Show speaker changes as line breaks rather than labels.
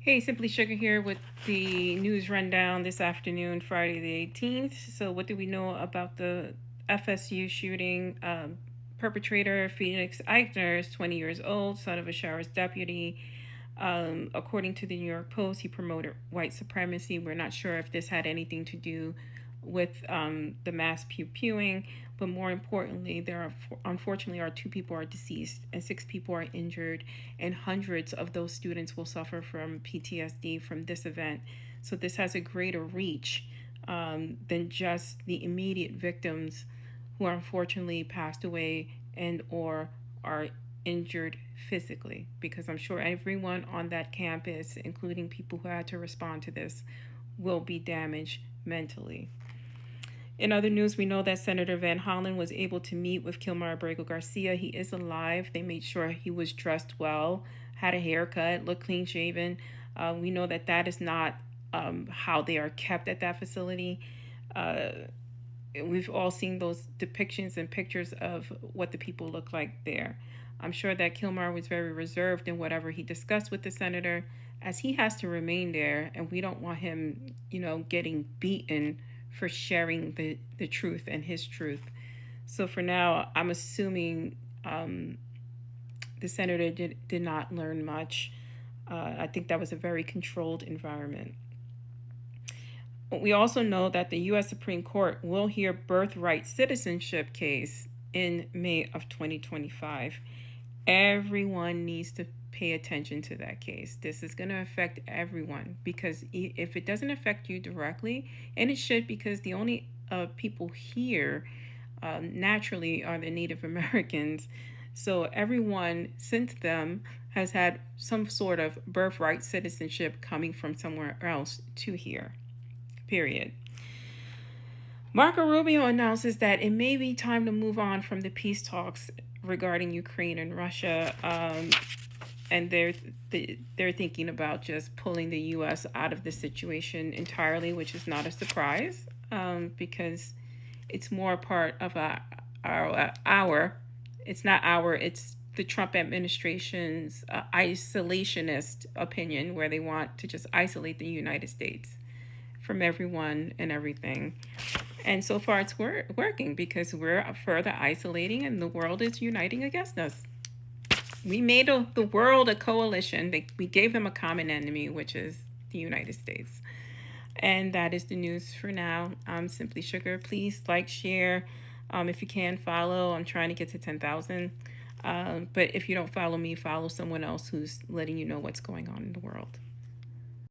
Hey, Simply Sugar here with the news rundown this afternoon, Friday the 18th. So, what do we know about the FSU shooting? Perpetrator Felix Eichner is 20 years old, son of a sheriff's deputy. According to the New York Post, he promoted white supremacy. We're not sure if this had anything to do with the mass pew-pewing, but more importantly, there are unfortunately two people are deceased and 6 people are injured, and hundreds of those students will suffer from PTSD from this event. So this has a greater reach than just the immediate victims who are unfortunately passed away and or are injured physically, because I'm sure everyone on that campus, including people who had to respond to this, will be damaged mentally. In other news, we know that Senator Van Hollen was able to meet with Kilmar Abrego Garcia. He is alive. They made sure he was dressed well, had a haircut, looked clean shaven. We know that that is not how they are kept at that facility. Uh, we've all seen those depictions and pictures of what the people look like there. I'm sure that Kilmar was very reserved in whatever he discussed with the senator, as he has to remain there, and we don't want him, getting beaten for sharing the truth and his truth. So for now, I'm assuming the senator did not learn much. I think that was a very controlled environment. We also know that the U.S. Supreme Court will hear birthright citizenship case in May of 2025. Everyone needs to pay attention to that case. This is going to affect everyone, because if it doesn't affect you directly, and it should, because the only people here naturally are the Native Americans. So everyone since them has had some sort of birthright citizenship coming from somewhere else to here, period. Marco Rubio announces that it may be time to move on from the peace talks regarding Ukraine and Russia, and they're thinking about just pulling the U.S. out of the situation entirely, which is not a surprise, because it's more part of it's not it's the Trump administration's isolationist opinion, where they want to just isolate the United States from everyone and everything. And so far, it's working, because we're further isolating and the world is uniting against us. We made the world a coalition. We gave them a common enemy, which is the United States. And that is the news for now. Simply Sugar. Please like, share. If you can, follow. I'm trying to get to 10,000. But if you don't follow me, follow someone else who's letting you know what's going on in the world.